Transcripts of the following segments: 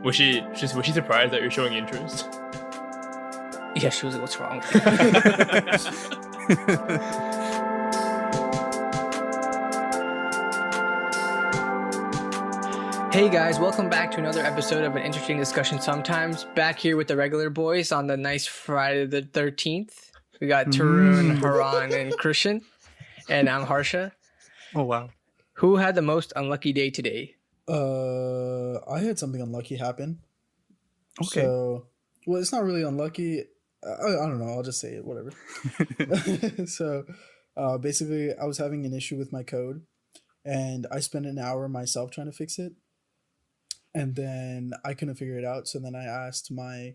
Was she surprised that you're showing interest? Yeah, she was like, "What's wrong with you?" Hey guys, welcome back to another episode of An Interesting Discussion Sometimes. Back here with the regular boys on the nice Friday the 13th. We got Tarun, Haran, and Christian. And I'm Harsha. Oh, wow. Who had the most unlucky day today? I had something unlucky happen. Okay. So, well, it's not really unlucky. I don't know. I'll just say it. Whatever. So, basically, I was having an issue with my code, and I spent an hour myself trying to fix it, and then I couldn't figure it out. So then I asked my,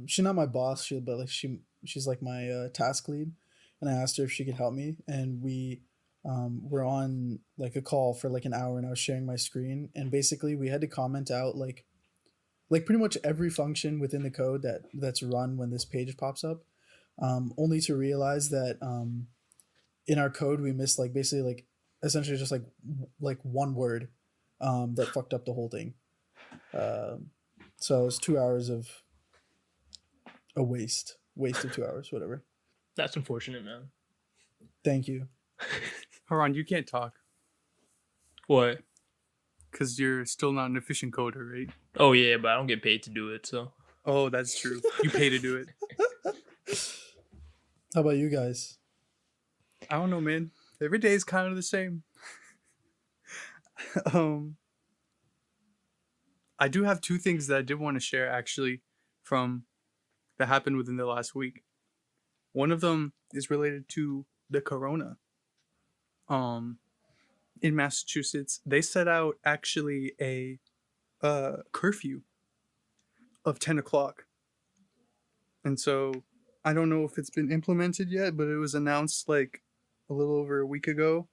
she's not my boss, she's like my task lead, and I asked her if she could help me, and we were on like a call for like an hour, and I was sharing my screen, and basically we had to comment out like pretty much every function within the code that's run when this page pops up, only to realize that in our code we missed like basically like essentially just like one word that fucked up the whole thing. So it was 2 hours of a waste of 2 hours, whatever. That's unfortunate, man. Thank you. Haran, you can't talk What? because you're still not an efficient coder, right? Oh yeah, but I don't get paid to do it, so. Oh, that's true. You pay to do it. How about you guys? I don't know, man. Every day is kind of the same. I do have two things that I did want to share actually from that happened within the last week. One of them is related to the corona. In Massachusetts, they set out actually a curfew of 10 o'clock. And so I don't know if it's been implemented yet, but it was announced like a little over a week ago.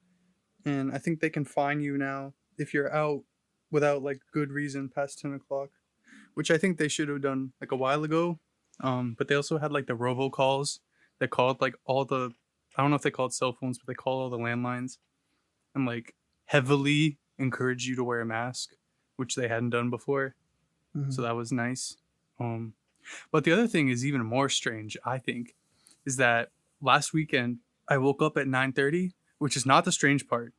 And I think they can fine you now if you're out without like good reason past 10 o'clock, which I think they should have done like a while ago. But they also had like the robocalls that called like all the, I don't know if they called cell phones, but they called all the landlines and like heavily encourage you to wear a mask, which they hadn't done before. Mm-hmm. So that was nice. But the other thing is even more strange, I think, is that last weekend I woke up at 9:30, which is not the strange part.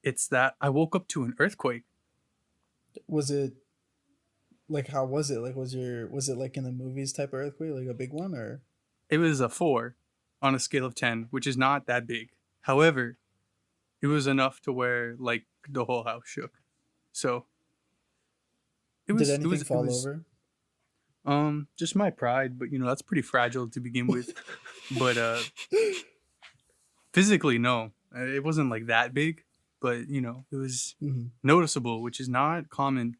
It's that I woke up to an earthquake. Was it like, how was it? Like, was it like in the movies type of earthquake, like a big one, or? It was a 4 on a scale of 10, which is not that big. However, it was enough to where like the whole house shook. So Did anything fall over? Just my pride, but you know, that's pretty fragile to begin with. But physically, no. It wasn't like that big, but you know, it was noticeable, which is not common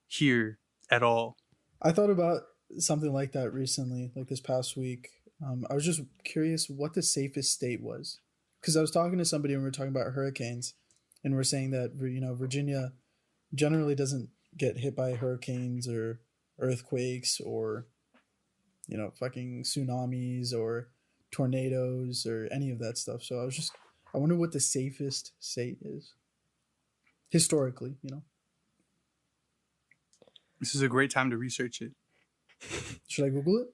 here at all. I thought about something like that recently, like this past week. I was just curious what the safest state was, because I was talking to somebody and we were talking about hurricanes, and we're saying that, you know, Virginia generally doesn't get hit by hurricanes or earthquakes or, you know, fucking tsunamis or tornadoes or any of that stuff. So I wonder what the safest state is historically, you know. This is a great time to research it. Should I Google it?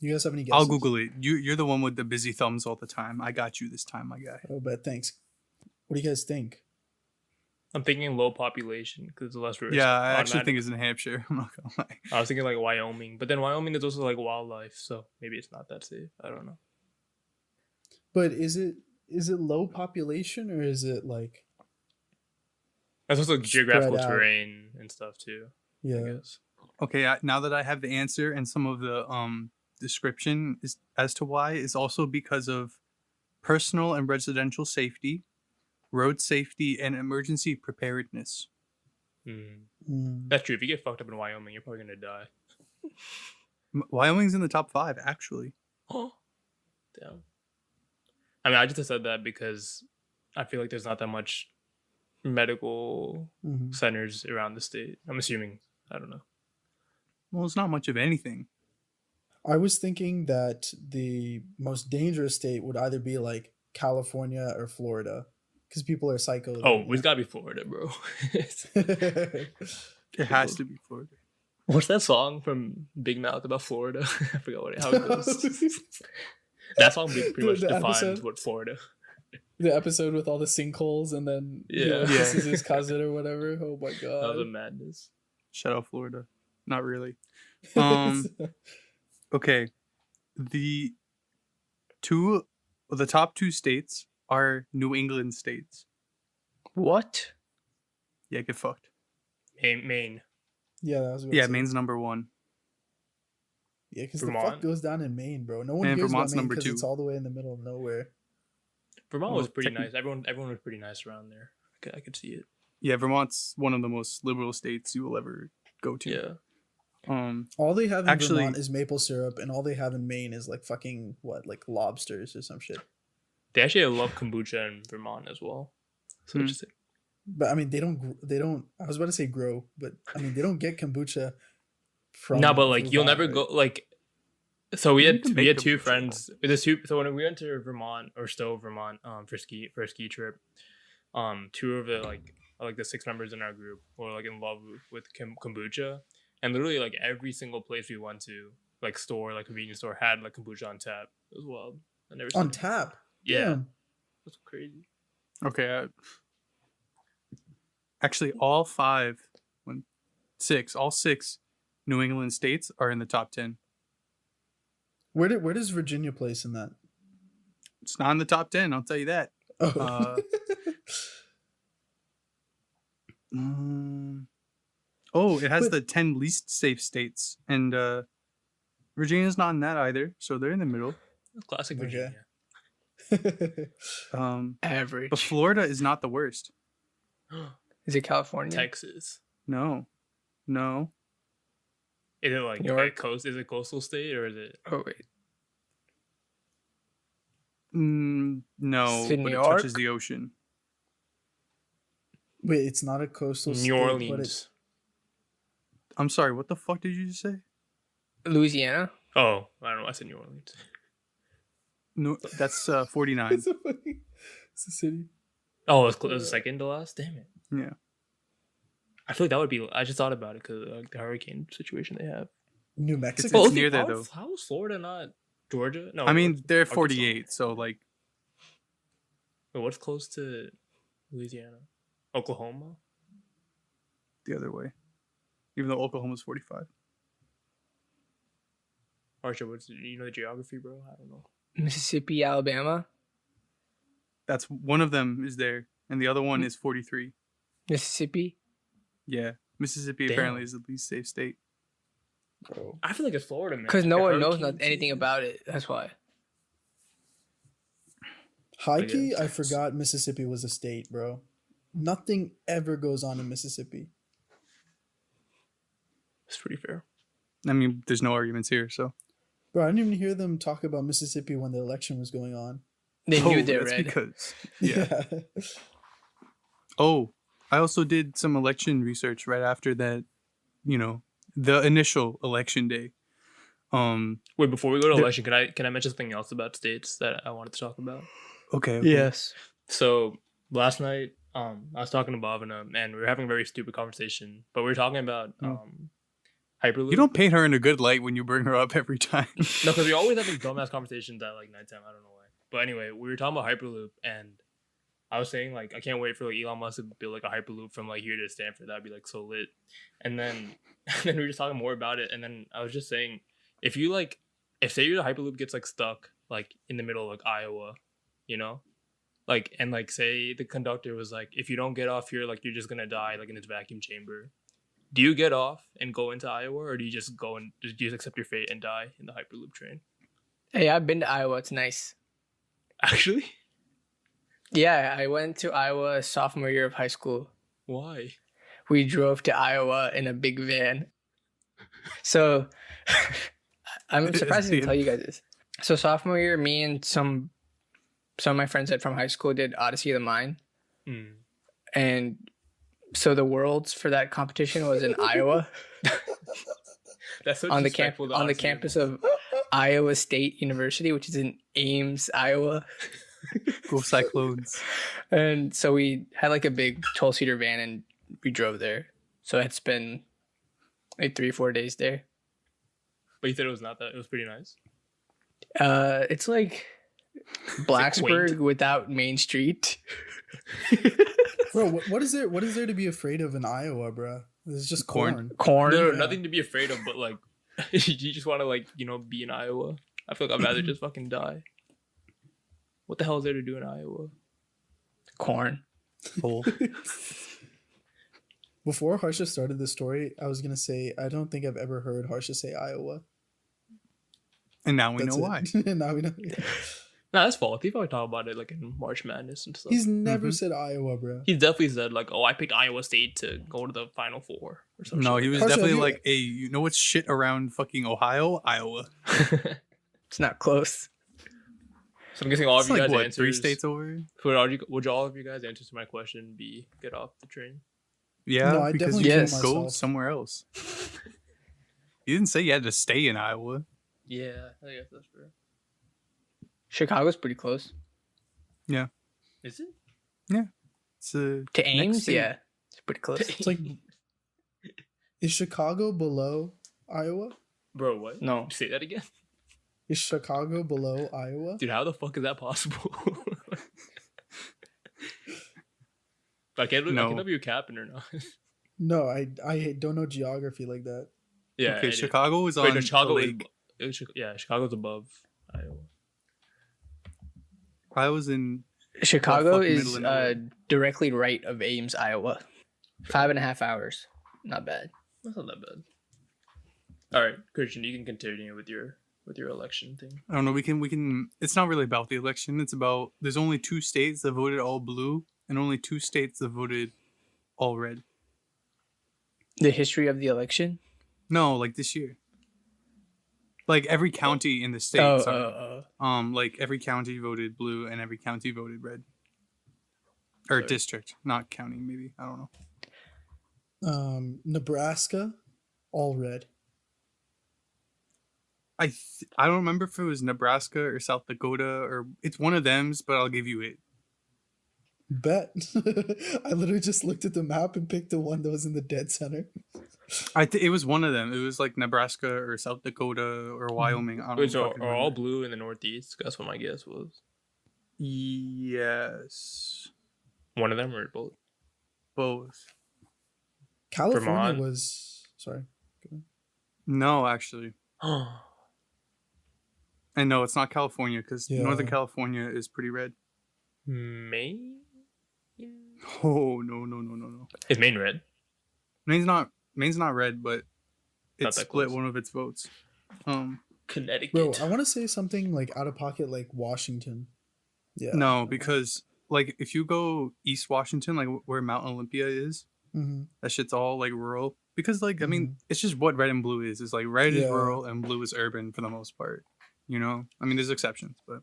You guys have any guesses? I'll Google it. You're the one with the busy thumbs all the time. I got you this time, my guy. Oh, but thanks. What do you guys think? I'm thinking low population because it's less risk. Yeah, I actually think it's in Hampshire. I'm not gonna lie. I was thinking like Wyoming, but then Wyoming there's also like wildlife, so maybe it's not that safe. I don't know. But is it low population, or is it like? That's also geographical out. terrain and stuff too. I Yeah. guess. Okay, now that I have the answer and some of the description is as to why is also because of personal and residential safety, road safety, and emergency preparedness. That's true. If you get fucked up in Wyoming, you're probably gonna die. Wyoming's in the top 5, actually. Oh, damn. I mean, I just said that because I feel like there's not that much medical centers around the state. I'm assuming. I don't know. Well, it's not much of anything. I was thinking that the most dangerous state would either be like California or Florida, because people are psycho. Oh, it's gotta be Florida, bro. It has to be Florida. What's that song from Big Mouth about Florida? I forgot how it goes. That song pretty much defines episode? what Florida. The episode with all the sinkholes and then Yeah. this is his cousin or whatever. Oh my god. That was a madness. Shout out Florida. Not really. Okay. The top two states are New England states. What? Yeah, get fucked. Maine. Yeah, that was Yeah, Maine's number one. Yeah, because the Vermont. fuck goes down in Maine, bro. No one And hears Vermont's about Maine number because two. it's all the way in the middle of nowhere. Vermont Well, was pretty technically- nice. Everyone was pretty nice around there. I could see it. Yeah, Vermont's one of the most liberal states you will ever go to. Yeah. All they have in Actually- Vermont is maple syrup, and all they have in Maine is like fucking like lobsters or some shit. They actually love kombucha in Vermont as well. So Hmm. just But I mean, they don't. I was about to say grow, but I mean, they don't get kombucha from. no, but like you'll Vermont, never right? go like. So we You had can we make had two kombucha. friends. So when we went to Vermont or Stowe, Vermont, for a ski trip, two of the 6 members in our group were like in love with kombucha, and literally like every single place we went to, like store, like convenience store, had like kombucha on tap. It was wild. I never seen On it. tap. Yeah, Damn. that's crazy. Okay. Actually, all 6 New England states are in the top 10. Where does Virginia place in that? It's not in the top 10, I'll tell you that. Oh. It has But- the 10 least safe states, and Virginia's not in that either, so they're in the middle. Classic Okay. Virginia. Average. But Florida is not the worst. Is it California? Texas. No. Is it like New York? Is it coastal state or is it? Oh wait. No, Is it but New it York? touches the ocean. Wait, it's not a coastal state. New but Orleans. I'm sorry, what the fuck did you just say? Louisiana. Oh, I don't know. I said New Orleans. No, that's 49. It's a city. Oh, it was second to last. Damn it. Yeah. I feel like that would be. I just thought about it because like the hurricane situation they have. New Mexico. It's near there, though. How is Florida not Georgia? No, I mean, they're Arkansas. 48, so like Wait, what's close to Louisiana? Oklahoma. the other way. Even though Oklahoma's 45. Archer, you know the geography, bro? I don't know. Mississippi, Alabama. That's one of them is there, and the other one is 43. Mississippi. Yeah, Mississippi Damn. apparently is the least safe state. Bro. I feel like it's Florida, man. Because no The one knows hurricane anything season. about it. That's why. High key, guess. I forgot Mississippi was a state, bro. Nothing ever goes on in Mississippi. It's pretty fair. I mean, there's no arguments here, so. Bro, I didn't even hear them talk about Mississippi when the election was going on. They knew they that's read. because. Yeah. Oh, I also did some election research right after that, the initial election day. Wait, before we go to There- election, can I mention something else about states that I wanted to talk about? Okay. Yes. So last night, I was talking to Bhavana, and we were having a very stupid conversation. But we were talking about Hyperloop. You don't paint her in a good light when you bring her up every time. No, because we always have these dumbass conversations at like nighttime. I don't know why. But anyway, we were talking about Hyperloop, and I was saying like I can't wait for like Elon Musk to build like a Hyperloop from like here to Stanford. That'd be like so lit. And then we were just talking more about it, and then I was just saying if say your Hyperloop gets like stuck like in the middle of like Iowa, and like say the conductor was like, if you don't get off here, like you're just gonna die like in this vacuum chamber. Do you get off and go into Iowa, or do you just go and do you just accept your fate and die in the Hyperloop train? Hey, I've been to Iowa. It's nice. Actually, Yeah, I went to Iowa sophomore year of high school. why? We drove to Iowa in a big van. So I'm surprised I didn't tell you guys this. So sophomore year, me and some of my friends from high school did Odyssey of the Mind. Hmm. And so the worlds for that competition was in Iowa That's so on the disrespectful to on the Odyssey. campus of Iowa State University, which is in Ames, Iowa. Go Cyclones. And so we had like a big 12-seater van and we drove there. So it's been like 3-4 days there. But you said it was not that. It was pretty nice. It's like Blacksburg without Main Street. Bro, what is there to be afraid of in Iowa, bro? It's just corn. Corn. No, Yeah. nothing to be afraid of, but like, you just want to like, be in Iowa. I feel like I'd rather just fucking die. What the hell is there to do in Iowa? Corn. Cool. Before Harsha started the story, I was gonna say I don't think I've ever heard Harsha say Iowa. And now we That's know it. why. Now we know. Nah, that's false. He probably talk about it like in March Madness and stuff. He's never Mhm. said Iowa, bro. He definitely said like, "Oh, I picked Iowa State to go to the Final Four or something." No, he was Harsha, definitely have you- like, hey, you know what's shit around fucking Ohio? Iowa. It's not close. So I'm guessing all of It's you like guys what, answers. 3 states over? Would all of you guys answers to my question be get off the train? Yeah, No, I because definitely you Yes. can go myself. somewhere else. You didn't say you had to stay in Iowa. Yeah, I guess that's fair. Chicago's pretty close. Is it? It's a To next Ames, state. yeah. It's pretty close. It's like, is Chicago below Iowa? Bro, what? No. Say that again, Is Chicago below Iowa? dude. How the fuck is that possible? I can't No. know if you're capping or not. No, I don't know geography like that. Yeah. Okay, it is. Chicago is on Wait, no, Chicago the is, lake. yeah, Chicago's above Iowa. Iowa's in Chicago fucking is middle of nowhere. directly right of Ames, Iowa. 5.5 hours. Not bad. That's not that bad. All right, Christian, you can continue with your election thing. I don't know. We can. It's not really about the election. It's about there's only 2 states that voted all blue, and only 2 states that voted all red. The history of the election? No, like this year. Like every county in the state. Oh, sorry. Like every county voted blue, and every county voted red. Or Sorry. district, not county. Maybe I don't know. Nebraska, all red. I don't remember if it was Nebraska or South Dakota or it's one of them's, but I'll give you it. Bet. I literally just looked at the map and picked the one that was in the dead center. It was one of them. It was like Nebraska or South Dakota or Wyoming. I don't Wait, so fucking are all remember. blue in the Northeast? That's what my guess was. Yes, One of them or both? both. California Vermont. was sorry. No, actually, Oh, and no, it's not California because Yeah. Northern California is pretty red. Maine. Oh no. Is Maine red? Maine's not red, but it Not that split close. one of its votes. Connecticut. Bro, I want to say something like out of pocket, like Washington. Yeah. No, because like if you go East Washington, like where Mount Olympia is, hmm that shit's all like rural. Because like I mean, Mhm. it's just what red and blue is. It's like red is Yeah. rural and blue is urban for the most part. You know, I mean, there's exceptions, but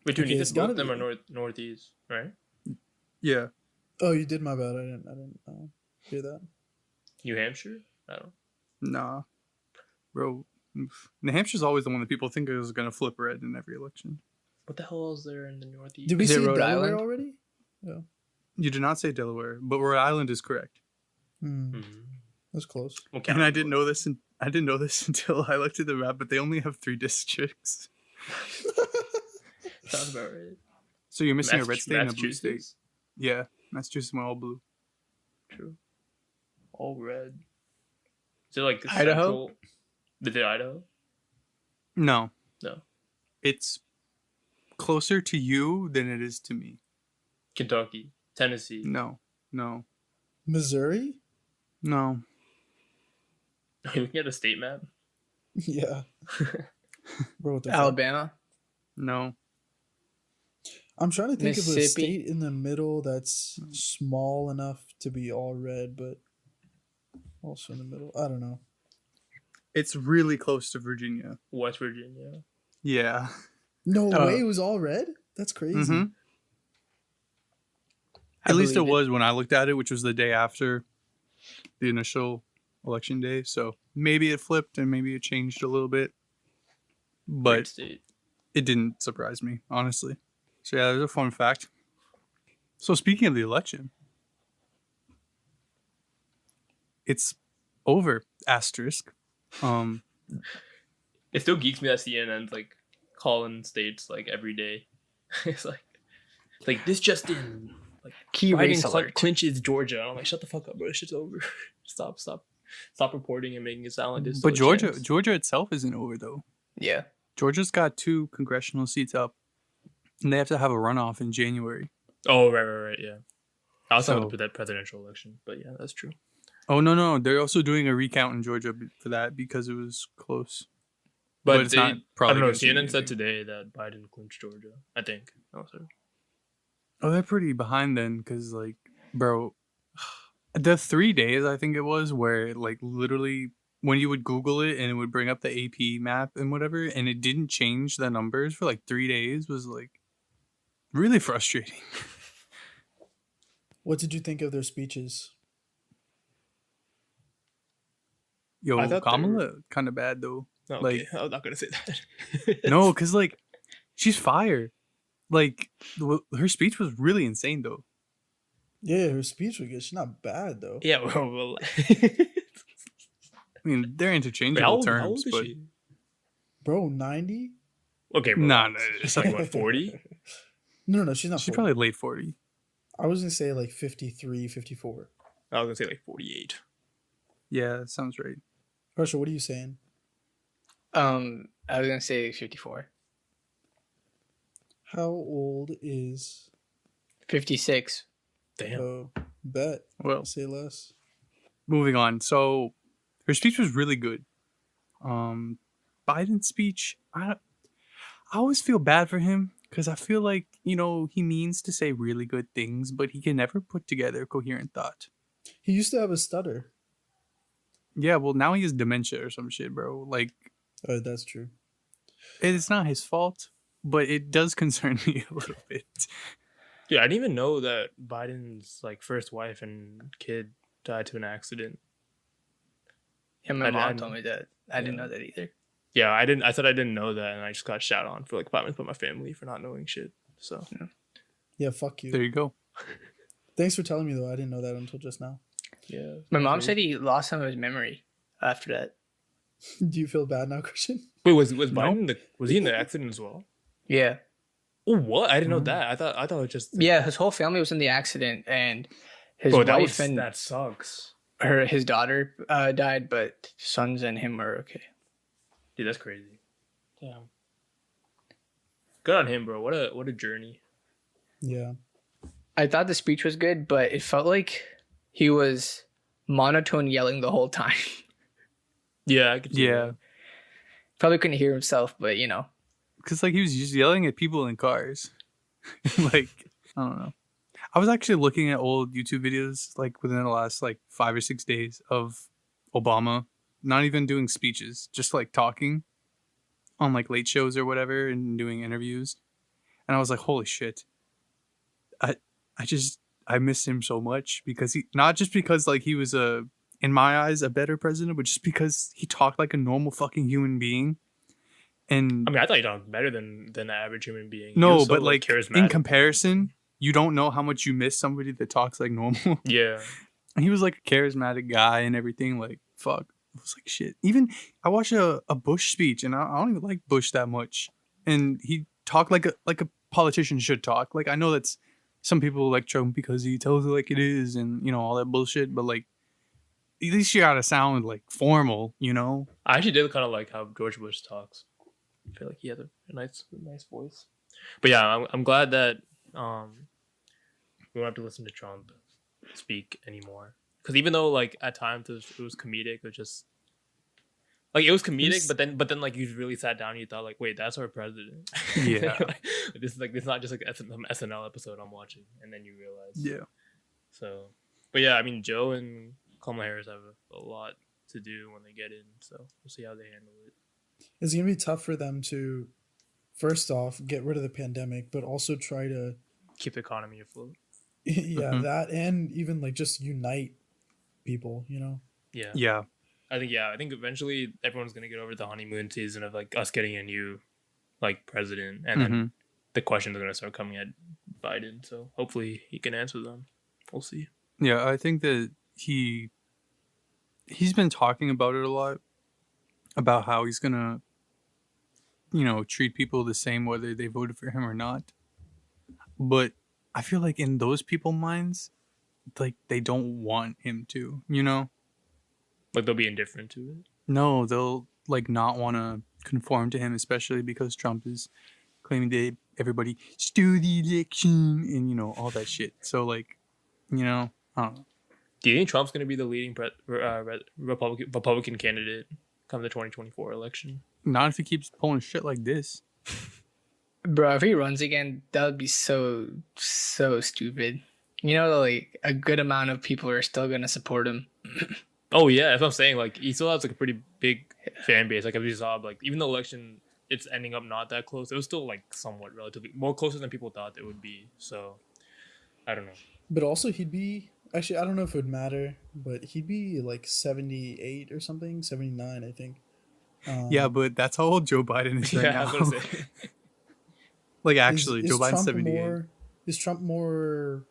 Wait, dude, Okay, you it's said both gotta of them be- are northeast, right? yeah. Oh, you did my bad. I didn't hear that. New Hampshire? I don't. Nah, bro. New Hampshire's always the one that people think is gonna flip red in every election. What the hell is there in the northeast? Did we Is it see Rhode Delaware Island? already? You did not say Delaware, but Rhode Island is correct. Hmm, Hmm. that's close. What And county I didn't was know this. I didn't know this until I looked at the map. But they only have 3 districts. it? Sounds about right. So you're missing a red state and a blue state. Massachusetts? Yeah, Massachusetts went all blue. True. All red. Is it like the Idaho? central? Is it Idaho? No, No. it's closer to you than it is to me. Kentucky. Tennessee. No. Missouri? No. Are you looking at a state map? Yeah. Bro, what the fuck? Alabama. No. I'm trying to think of a Mississippi. state in the middle that's small enough to be all red, but also in the middle. I don't know. It's really close to Virginia. West Virginia. Yeah. No Oh. way, it was all red? That's crazy. Mhm. I At least it believe was when I looked at it, which was the day after the initial election day. So maybe it flipped and maybe it changed a little bit. Great But state. it didn't surprise me, honestly. So yeah, there's a fun fact. So speaking of the election, it's over. Asterisk. It still geeks me that CNN's like calling states like every day. It's like this just in. Like Key race Biden alert. clinches Georgia. And I'm like, shut the fuck up, bro. This shit's over. Stop reporting and making it sound like this. But Georgia itself isn't over though. Yeah. Georgia's got 2 congressional seats up, and they have to have a runoff in January. Oh right, yeah. I was talking So- about that presidential election, but yeah, that's true. Oh no, they're also doing a recount in Georgia for that because it was close. But it's they, not I probably don't know. gonna change CNN said anything. today that Biden clinched Georgia. I think. Oh, sorry. Oh, they're pretty behind then, because like, bro, the 3 days I think it was where like literally when you would Google it and it would bring up the AP map and whatever, and it didn't change the numbers for like 3 days was like really frustrating. What did you think of their speeches? Yo, I thought they Kamala kind of bad though. No, Like- okay. I'm not gonna say that. No, because like she's fire. Like her speech was really insane though. Yeah, her speech was good. She's not bad though. Yeah, well, I mean, they're Wait, interchangeable how terms, old is but she? Bro, 90? Okay, bro. Nah, It's like what 40? No, she's not. she's 40. probably late 40. I was gonna say like 53, 54. I was gonna say like 48. Yeah, that sounds right. Harsha, what are you saying? I was gonna say 54. How old is 56. Damn. Bet? Well, Say less. moving on. So her speech was really good. Biden's speech, I always feel bad for him because I feel like, he means to say really good things, but he can never put together a coherent thought. He used to have a stutter. Yeah, well, now he has dementia or some shit, bro. Like, Oh, that's true. it's not his fault, but it does concern me a little bit. Yeah, I didn't even know that Biden's like first wife and kid died to an accident. Yeah, my I mom didn't- told me that. I didn't yeah. know that either. Yeah, I didn't. I said I didn't know that, and I just got shot on for like 5 minutes by my family for not knowing shit. So Yeah, fuck you. There you go. Thanks for telling me though. I didn't know that until just now. yeah, My mom Okay. said he lost some of his memory after that. Do you feel bad now, Christian? Wait, was Biden No. in the was he in the accident as well? Yeah. Oh, what? I didn't know Mhm. that. I thought it was just Yeah, his whole family was in the accident, and his Bro, wife and that sucks. his daughter died, but sons and him were okay. Dude, that's crazy. Damn. Good on him, bro. What a journey. Yeah. I thought the speech was good, but it felt like he was monotone yelling the whole time. Yeah, I could see Yeah. that. Probably couldn't hear himself, but Because, like, he was just yelling at people in cars. Like, I don't know. I was actually looking at old YouTube videos, like, within the last, like, 5 or 6 days of Obama not even doing speeches, just, like, talking on, like, late shows or whatever and doing interviews. And I was like, holy shit. I miss him so much because not just because, like, he was in my eyes, a better president, but just because he talked like a normal fucking human being. And I mean, I thought you talked better than the average human being. He no, was so, but like in charismatic. comparison, you don't know how much you miss somebody that talks like normal. Yeah. And he was like a charismatic guy and everything. Like, fuck. I was like, shit. Even I watched a Bush speech, and I don't even like Bush that much. And he talked like a politician should talk. Like, I know that's some people like Trump because he tells it like it is, and all that bullshit. But like, at least you gotta sound like formal, I actually did kind of like how George Bush talks. I feel like he had a nice voice. But yeah, I'm glad that we won't have to listen to Trump speak anymore. Because even though like at times it was comedic, it was just like it was comedic, but then like you really sat down and you thought like, wait, that's our president. Yeah. This is not just like some SNL episode I'm watching, and then you realize. Yeah. So, but yeah, I mean, Joe and Kamala Harris have a lot to do when they get in, so we'll see how they handle it. It's going to be tough for them to, first off, get rid of the pandemic, but also try to, Keep the economy afloat. yeah, Mhm. that and even like just unite people, Yeah. Yeah. I think eventually everyone's gonna get over the honeymoon season of like us getting a new like president, and then Mhm. the questions are gonna start coming at Biden. So hopefully he can answer them. We'll see. Yeah, I think that he he's been talking about it a lot, about how he's gonna, treat people the same whether they voted for him or not. But I feel like in those people's minds, like they don't want him to, Like they'll be indifferent to it. No, they'll like not want to conform to him, especially because Trump is claiming that everybody steal the election and all that shit. So like, I don't know. Do you think Trump's gonna be the leading Republican candidate come the 2024 election? Not if he keeps pulling shit like this. Bro, if he runs again, that would be so stupid. Like a good amount of people are still gonna support him. Oh yeah, that's what I'm saying. Like he still has like a pretty big fan base. Like if you saw, like even the election, it's ending up not that close. It was still like somewhat relatively more closer than people thought it would be. So I don't know. But also, he'd be actually. I don't know if it would matter, but he'd be like 78 or something, 79, I think. Yeah, but that's how old Joe Biden is right Yeah, now. I was gonna say. Like actually, is Joe Biden's Trump 78. Is Trump more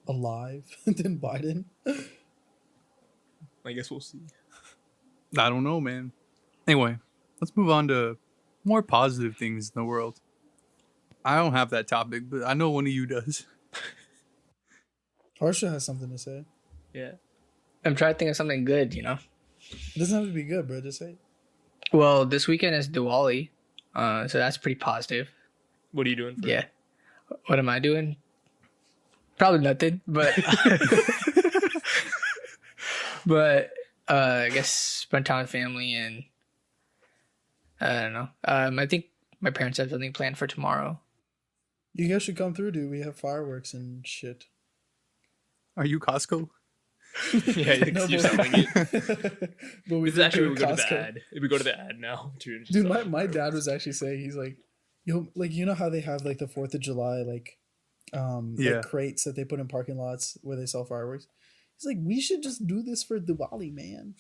alive than Biden? I guess we'll see. I don't know, man. Anyway, let's move on to more positive things in the world. I don't have that topic, but I know one of you does. Harsha has something to say. Yeah. I'm trying to think of something good, It doesn't have to be good, bro. Just say it. Well, this weekend is Diwali, so that's pretty positive. What are you doing? Yeah. What am I doing? Probably nothing, but I guess spend time with family and I don't know. I think my parents have something planned for tomorrow. You guys should come through, dude. We have fireworks and shit. Are you Costco? Yeah, No, you're but- selling it. But we This is actually did we go go to to the Costco. ad. If we go to the ad now, dude. Dude, my dad was actually saying, he's like, like how they have like the 4th of July like Yeah. crates that they put in parking lots where they sell fireworks. He's like, we should just do this for Diwali, man.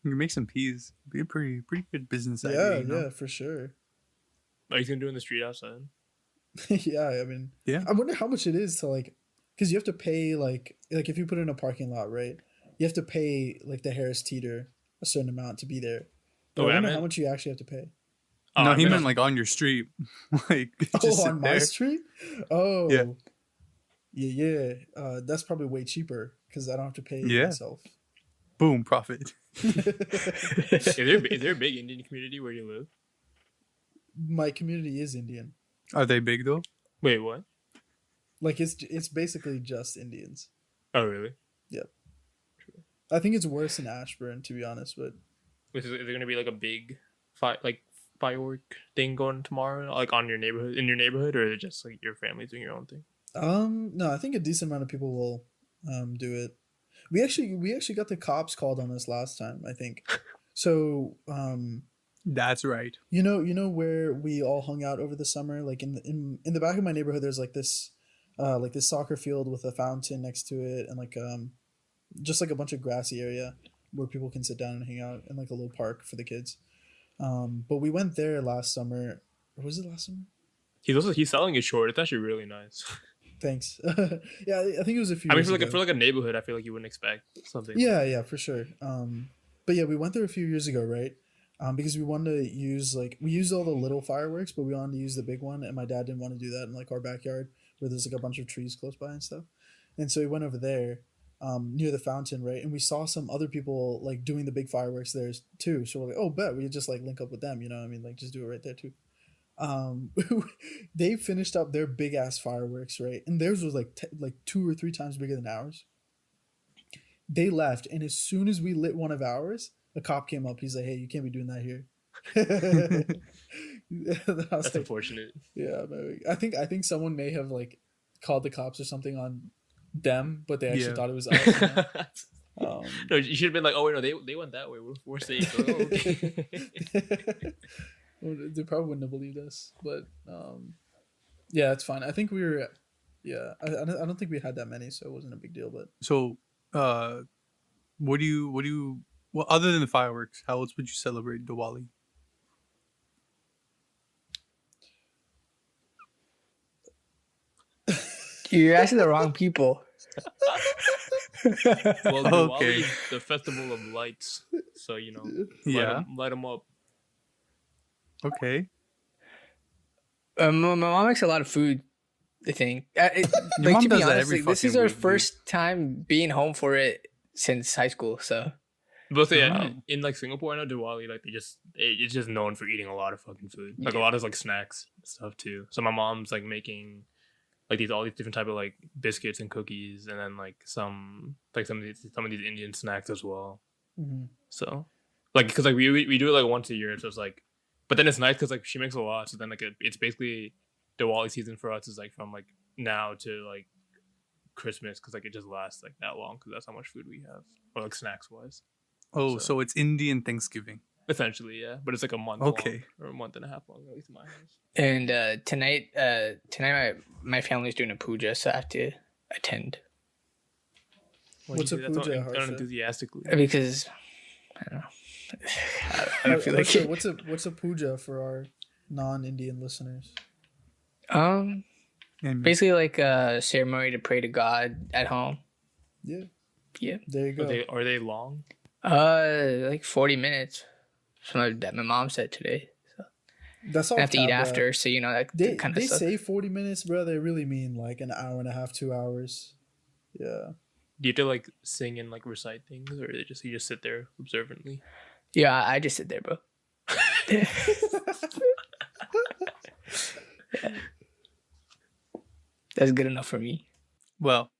You can make some peas. Be a pretty good business yeah, idea. yeah, for sure. Are you gonna do it in the street outside? Yeah, I mean, Yeah. I wonder how much it is to like, because you have to pay like if you put it in a parking lot, right? You have to pay like the Harris Teeter a certain amount to be there. But Oh, I I wonder meant- how much you actually have to pay. Oh, No, I he meant meant like on your street. Like just Oh, sit on my there. street? Oh. Yeah. Yeah. That's probably way cheaper because I don't have to pay Yeah. myself. Boom, profit. is there a big Indian community where you live? My community is Indian. Are they big though? Wait, what? Like it's basically just Indians. Oh, really? I think it's worse in Ashburn, to be honest. But Is there gonna be like a big firework thing going tomorrow, like in your neighborhood, or is it just like your family's doing your own thing? no, I think a decent amount of people will do it. We actually got the cops called on us last time, I think. So That's right. you know where we all hung out over the summer, like in the back of my neighborhood, there's like this soccer field with a fountain next to it, and like just like a bunch of grassy area where people can sit down and hang out, and like a little park for the kids. But we went there last summer. Or was it last summer? He's selling it short. It's actually really nice. Thanks. Yeah, I think it was a few. I mean, years for ago. like a neighborhood, I feel like you wouldn't expect something. Yeah, for sure. But yeah, we went there a few years ago, right? Because we wanted to use we used all the little fireworks, but we wanted to use the big one, and my dad didn't want to do that in like our backyard where there's like a bunch of trees close by and stuff. And so we went over there, near the fountain, right? And we saw some other people like doing the big fireworks there too. So we're like, oh, bet we just like link up with them, you know what I mean? Like just do it right there too. They finished up their big ass fireworks, right? And theirs was like 2 or 3 times bigger than ours. They left, and as soon as we lit one of ours, a cop came up. He's like, "Hey, you can't be doing that here." That's unfortunate. Yeah, I think someone may have like called the cops or something on them, but they actually Yeah. thought it was us. You know? No, you should have been like, oh wait, no, they went that way. We're safe. Oh, okay. Well, they probably wouldn't have believed us, but yeah, it's fine. I think we were, yeah, I don't think we had that many, so it wasn't a big deal. But So, what do you? Well, other than the fireworks, how else would you celebrate Diwali? You're asking the wrong people. Well, Diwali Okay. is the festival of lights, so you know, Yeah. light them up. Okay. My mom makes a lot of food. I think. Your mom to be does that honest, every like, this is fucking our week, dude. first time being home for it since high school. So But so, yeah, Oh. in like Singapore, I know Diwali, like it's just known for eating a lot of fucking food, like a Yeah. lot of like snacks and stuff too. So my mom's like making like all these different type of like biscuits and cookies, and then like some of these Indian snacks as well. Mhm. So like because like we do it like once a year, so it's like, but then it's nice because like she makes a lot, so then like it's basically Diwali season for us is like from like now to like Christmas, because like it just lasts like that long because that's how much food we have, or like snacks wise. Oh, So- so it's Indian Thanksgiving. Essentially, yeah, but it's like a month Okay. long, or a month and a half long, at least in my house. and tonight my family's doing a puja, so I have to attend Why'd What's you a say that so puja, un- Harsha? unenthusiastically? because I don't know. I don't feel like it. What's a puja for our non-Indian listeners? And Basically like a ceremony to pray to God at home. Yeah, Yeah. there you go. Are they long? Like 40 minutes. Something that my mom said today. That's all. I have to eat cap, bro. after, so you know that They kind of they stuff. say 40 minutes, bro. They really mean like an hour and a half, 2 hours. Yeah. Do you have to like sing and like recite things, or you just sit there observantly? Yeah, I just sit there, bro. Yeah. That's good enough for me. well,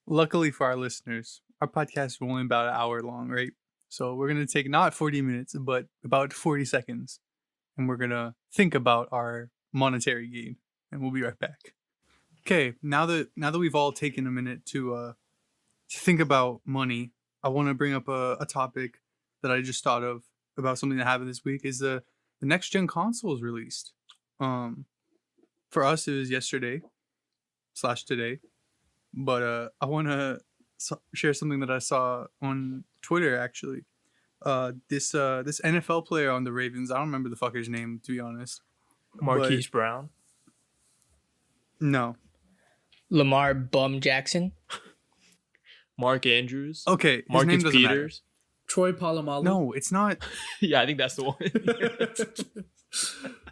luckily for our listeners, our podcast is only about an hour long, right? So we're gonna take not 40 minutes, but about 40 seconds, and we're gonna think about our monetary gain, and we'll be right back. Okay, now that we've all taken a minute to think about money, I want to bring up a topic that I just thought of about something that happened this week. Is the next gen console is released. For us, it was yesterday/today, but I want to share something that I saw on Twitter. Actually, this NFL player on the Ravens, I don't remember the fucker's name, to be honest. Marquise Brown. No. Lamar Bum Jackson. Mark Andrews. Okay, his name Marcus doesn't matter. Peters. Troy Polamalu. No, it's not. Yeah, I think that's the one.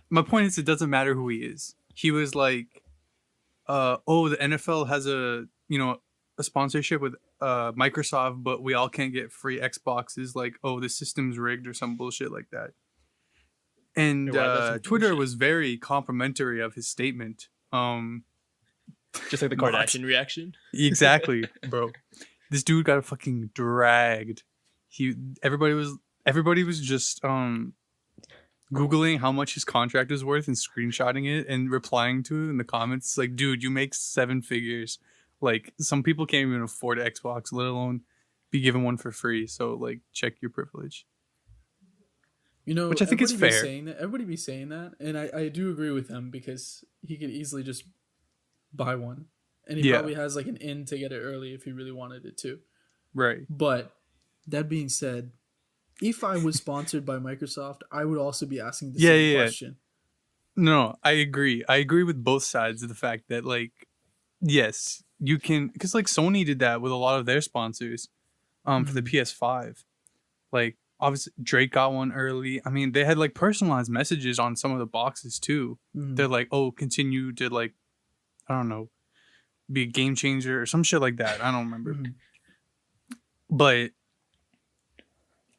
My point is, it doesn't matter who he is. He was like, the NFL has a sponsorship with Microsoft, but we all can't get free Xboxes. Like, the system's rigged or some bullshit like that. And Yeah, that's some Twitter bullshit. was very complimentary of his statement. Just like the What? Kardashian reaction. Exactly, bro. This dude got fucking dragged. Everybody was just Googling how much his contract is worth and screenshotting it and replying to it in the comments. Like, dude, you make 7 figures. Like, some people can't even afford an Xbox, let alone be given one for free. So, like, check your privilege. You know, Which I think is everybody be fair. saying that- everybody be saying that, and I do agree with him because he could easily just buy one, and he Yeah. probably has like an in to get it early if he really wanted it to. Right. But that being said, if I was sponsored by Microsoft, I would also be asking the Yeah, same yeah. question. No, I agree. I agree with both sides of the fact that, like, yes, you can, because like Sony did that with a lot of their sponsors, for the PS5. Like, obviously Drake got one early. I mean, they had like personalized messages on some of the boxes too. Mhm. They're like, "Oh, continue to like, I don't know, be a game changer" or some shit like that. I don't remember, Mhm. but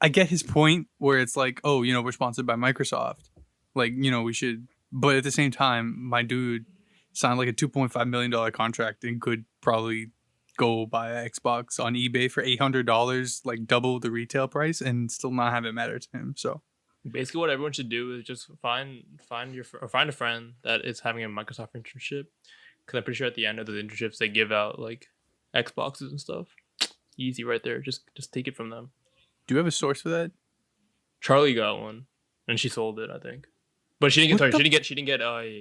I get his point where it's like, "Oh, we're sponsored by Microsoft, like, we should." But at the same time, my dude signed like a $2.5 million contract and could probably go buy an Xbox on eBay for $800, like double the retail price, and still not have it matter to him. So Basically, what everyone should do is just find a friend that is having a Microsoft internship, because I'm pretty sure at the end of the internships they give out like Xboxes and stuff. Easy right there. Just take it from them. do you have a source for that? Charlie got one, and she sold it, I think. But she didn't What get. Sorry, the-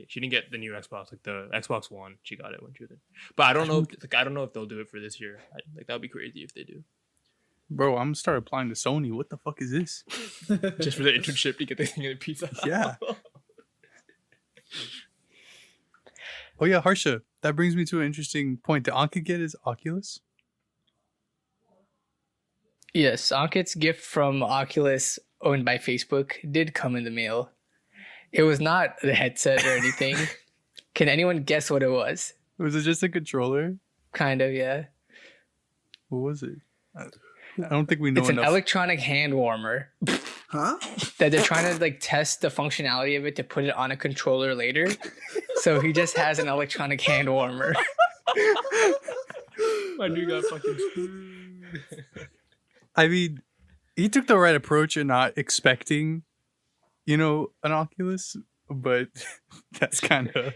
she didn't get the new Xbox, like the Xbox One. She got it when she was in. But I don't know. I don't know if they'll do it for this year. Like that would be crazy if they do. Bro, I'm gonna start applying to Sony. What the fuck is this? Just for the internship to get the thing in a pizza. Yeah. Oh yeah, Harsha. That brings me to an interesting point. Did Anka get his Oculus? Yes, Ankit's gift from Oculus, owned by Facebook, did come in the mail. It was not the headset or anything. Can anyone guess what it was? Was it just a controller? Kind of, yeah. What was it? I don't think we know It's an enough. electronic hand warmer Huh? that they're trying to like test the functionality of it to put it on a controller later. So he just has an electronic hand warmer. My dude got fucking screwed. I mean, he took the right approach in not expecting, an Oculus, but that's kind of.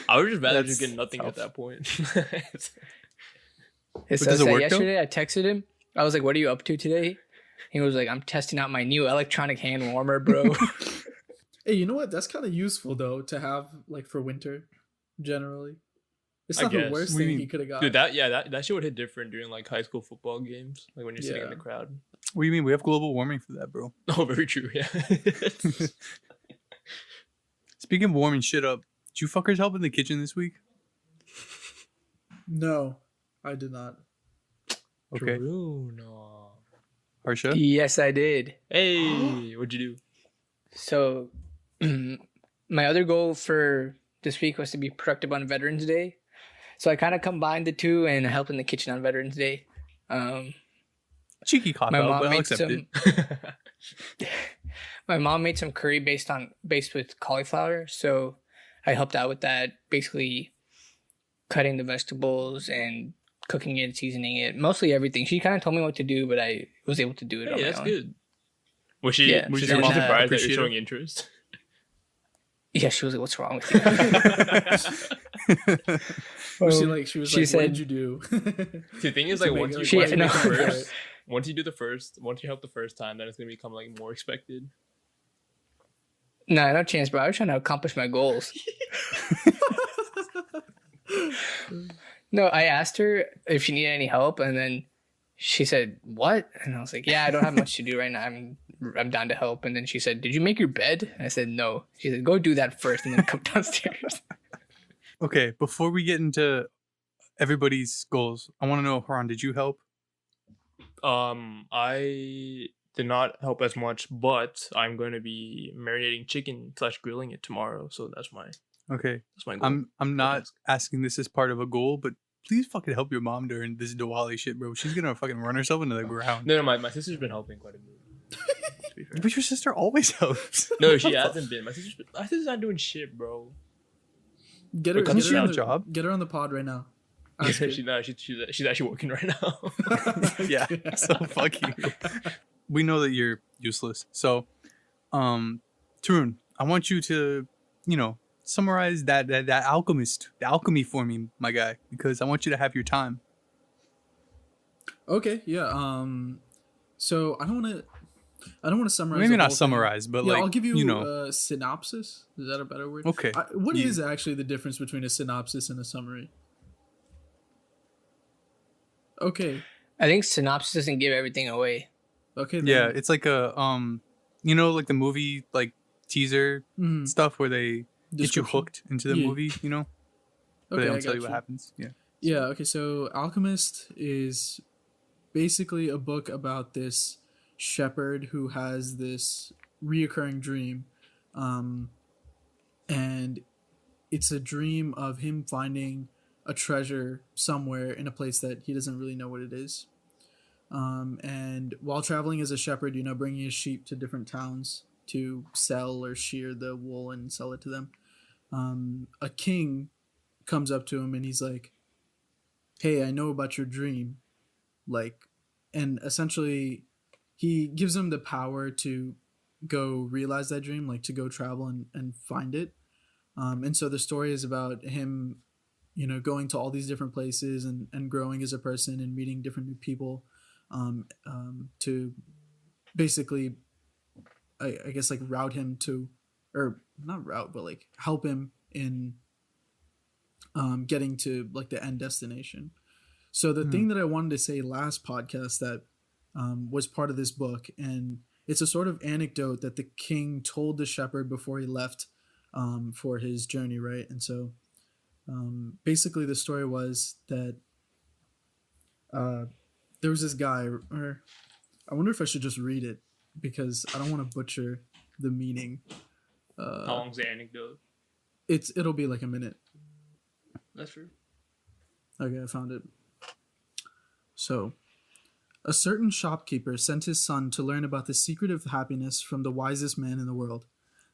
I would just rather That's just get nothing tough. at that point. His But does it said work, though? yesterday, I texted him. I was like, "What are you up to today?" He was like, "I'm testing out my new electronic hand warmer, bro." Hey, you know what? That's kind of useful though to have like for winter, generally. It's I not the guess. worst What do you thing he mean? could have got. Dude, that shit would hit different during like high school football games, like when you're sitting in the Yeah. crowd. What do you mean? We have global warming for that, bro. Oh, very true. Yeah. Speaking of warming shit up, did you fuckers help in the kitchen this week? No, I did not. Okay. True, no. Harsha? Yes, I did. Hey, what'd you do? So, my other goal for this week was to be productive on Veterans Day. So I kind of combined the two and helped in the kitchen on Veterans Day. Cheeky cop My out, mom but I'll made accept some. it. My mom made some curry based with cauliflower, so I helped out with that. Basically, cutting the vegetables and cooking it, seasoning it, mostly everything. She kind of told me what to do, but I was able to do it on Hey, my that's own. good. Was she? Yeah, Was she's your mom like, surprised that appreciative. you're showing interest? Yeah, she was like, "What's wrong with you?" She was she like, said- "What did you do?" The thing is, To like make once it you, She- once you no. make it Yeah. first, once you do the first, once you help the first time, then it's gonna become like more expected. Nah, no chance, bro. I was trying to accomplish my goals. No, I asked her if she needed any help, and then she said, "What?" And I was like, "Yeah, I don't have much to do right now. I'm down to help." And then she said, "Did you make your bed?" And I said, "No." She said, "Go do that first, and then come downstairs." Okay, before we get into everybody's goals, I want to know, Haran, did you help? I did not help as much, but I'm going to be marinating chicken / grilling it tomorrow. So that's my Okay, goal. I'm not task. asking this as part of a goal, but please fucking help your mom during this Diwali shit, bro. She's gonna fucking run herself into the ground. No, my sister's been helping quite a bit. To be fair. But your sister always helps. No, she hasn't been. My sister's not doing shit, bro. Get her, Doesn't get she her on have a the job? Get her on the pod right now. Ask her. She's actually working right now. Yeah, so fuck you. We know that you're useless. So, Tarun, I want you to, summarize that alchemy for me, my guy, because I want you to have your time. Okay, yeah. So I don't want to summarize. Maybe the not whole thing. summarize, but Yeah, like I'll give you, know, a synopsis. Is that a better word? Okay. What is You- actually the difference between a synopsis and a summary? Okay. I think synopsis doesn't give everything away. Okay. yeah, it's like a like the movie like teaser Mhm. stuff where they get you Description. hooked into the Yeah. movie, but they Okay, don't I tell got you what happens. Yeah. Yeah, okay, so Alchemist is basically a book about this shepherd who has this reoccurring dream. And it's a dream of him finding a treasure somewhere in a place that he doesn't really know what it is. And while traveling as a shepherd, bringing his sheep to different towns to sell or shear the wool and sell it to them, a king comes up to him and he's like, "Hey, I know about your dream." And essentially he gives him the power to go realize that dream, like to go travel and find it. And so the story is about him, going to all these different places and growing as a person and meeting different new people, to basically, I guess, like route him to, or not route, but like help him in getting to like the end destination. So the thing that I wanted to say last podcast that was part of this book, and it's a sort of anecdote that the king told the shepherd before he left for his journey, right? And so basically the story was that there was this guy, or I wonder if I should just read it because I don't want to butcher the meaning. How long's the anecdote? It'll be like a minute. That's true. Okay, I found it. So, a certain shopkeeper sent his son to learn about the secret of happiness from the wisest man in the world.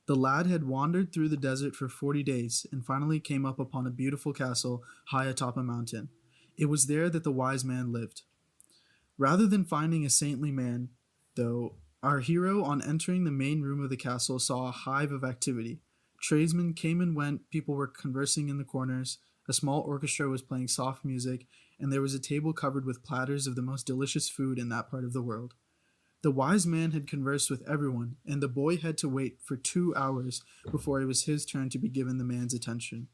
The lad had wandered through the desert for 40 days and finally came up upon a beautiful castle high atop a mountain. It was there that the wise man lived. Rather than finding a saintly man, though, our hero, on entering the main room of the castle, saw a hive of activity. Tradesmen came and went, people were conversing in the corners, a small orchestra was playing soft music, and there was a table covered with platters of the most delicious food in that part of the world. The wise man had conversed with everyone, and the boy had to wait for 2 hours before it was his turn to be given the man's attention.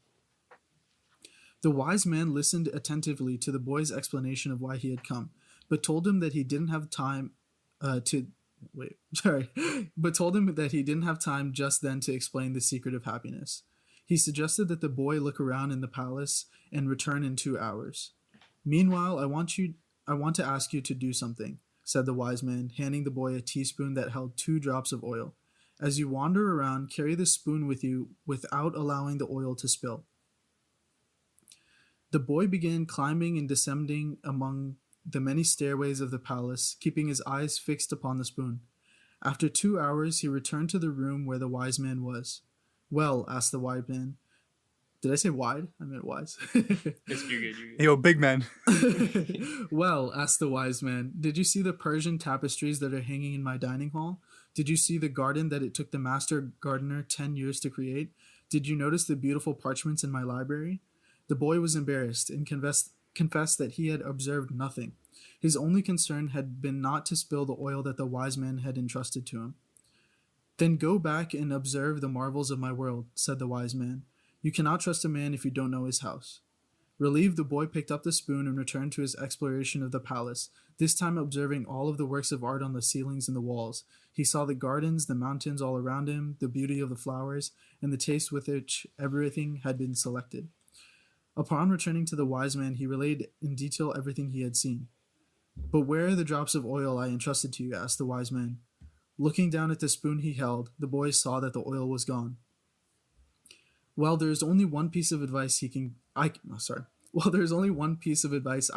The wise man listened attentively to the boy's explanation of why he had come, but told him that he didn't have time but told him that he didn't have time just then to explain the secret of happiness. He suggested that the boy look around in the palace and return in 2 hours. Meanwhile, I want to ask you to do something, said the wise man, handing the boy a teaspoon that held 2 drops of oil. As you wander around, carry the spoon with you without allowing the oil to spill. The boy began climbing and descending among the many stairways of the palace, keeping his eyes fixed upon the spoon. After 2 hours, he returned to the room where the wise man was. Well, asked the wise man. Did I say wide? I meant wise. You're good. Yo, big man. Well, asked the wise man, did you see the Persian tapestries that are hanging in my dining hall? Did you see the garden that it took the master gardener 10 years to create? Did you notice the beautiful parchments in my library? The boy was embarrassed and confessed that he had observed nothing. His only concern had been not to spill the oil that the wise man had entrusted to him. Then go back and observe the marvels of my world, said the wise man. You cannot trust a man if you don't know his house. Relieved, the boy picked up the spoon and returned to his exploration of the palace, this time observing all of the works of art on the ceilings and the walls. He saw the gardens, the mountains all around him, the beauty of the flowers, and the taste with which everything had been selected. Upon returning to the wise man, he relayed in detail everything he had seen. But where are the drops of oil I entrusted to you? Asked the wise man. Looking down at the spoon he held, the boy saw that the oil was gone. Well, there is only one piece of advice I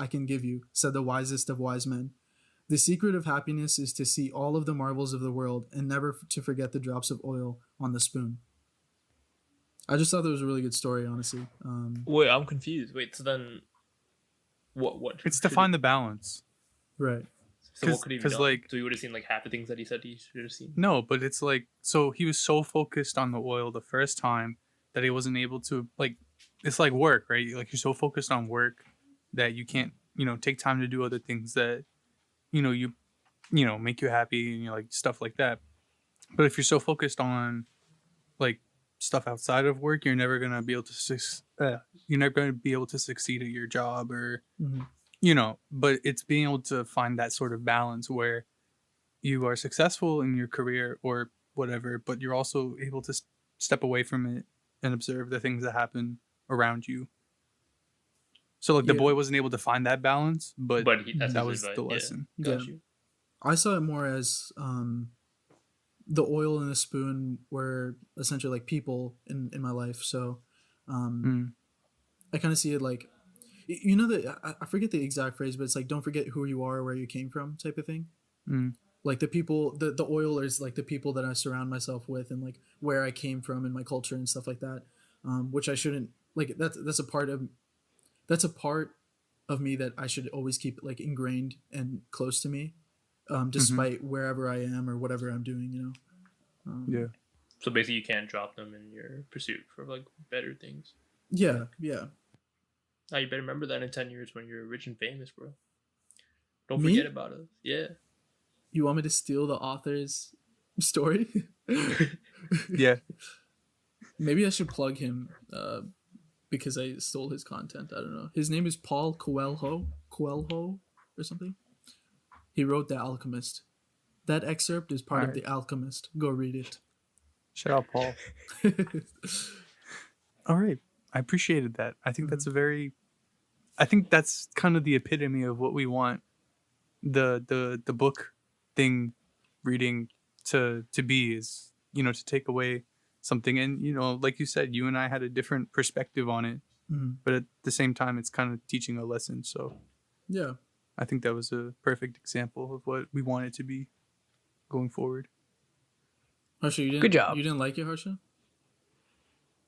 can give you, said the wisest of wise men. The secret of happiness is to see all of the marvels of the world and never to forget the drops of oil on the spoon. I just thought that was a really good story, honestly. Wait, I'm confused. Wait, so then, what? It's to find the balance. Right. So what could he have done? Like, so he would have seen like half the things that he said he should have seen. No, but it's like, so he was so focused on the oil the first time that he wasn't able to, like, it's like work, right? Like, you're so focused on work that you can't, take time to do other things that, make you happy and like stuff like that. But if you're so focused on like stuff outside of work, you're never gonna be able to succeed at your job or but it's being able to find that sort of balance where you are successful in your career or whatever, but you're also able to step away from it and observe the things that happen around you. So like the boy wasn't able to find that balance, but that was the lesson. Got you. I saw it more as the oil in the spoon were essentially like people in my life. So I kind of see it like, I forget the exact phrase, but it's like, don't forget who you are or where you came from type of thing. Like the people, the oil is like the people that I surround myself with and like where I came from and my culture and stuff like that. Which I shouldn't, like, that's a part of me that I should always keep like ingrained and close to me, despite wherever I am or whatever I'm doing, So basically you can't drop them in your pursuit for like better things. Yeah. Now you better remember that in 10 years when you're rich and famous, bro. Don't Me? forget about us. Yeah. You want me to steal the author's story? Yeah. Maybe I should plug him because I stole his content. I don't know. His name is Paul Coelho or something. He wrote The Alchemist. That excerpt is part of The Alchemist. Go read it. Shout out, Paul. All right. I appreciated that. I think that's kind of the epitome of what we want the book thing reading to be is, you know, to take away something. And, you know, like you said, you and I had a different perspective on it, but at the same time it's kind of teaching a lesson. So Yeah. I think that was a perfect example of what we want it to be going forward. Harsha, Good job. You didn't like it, Harsha?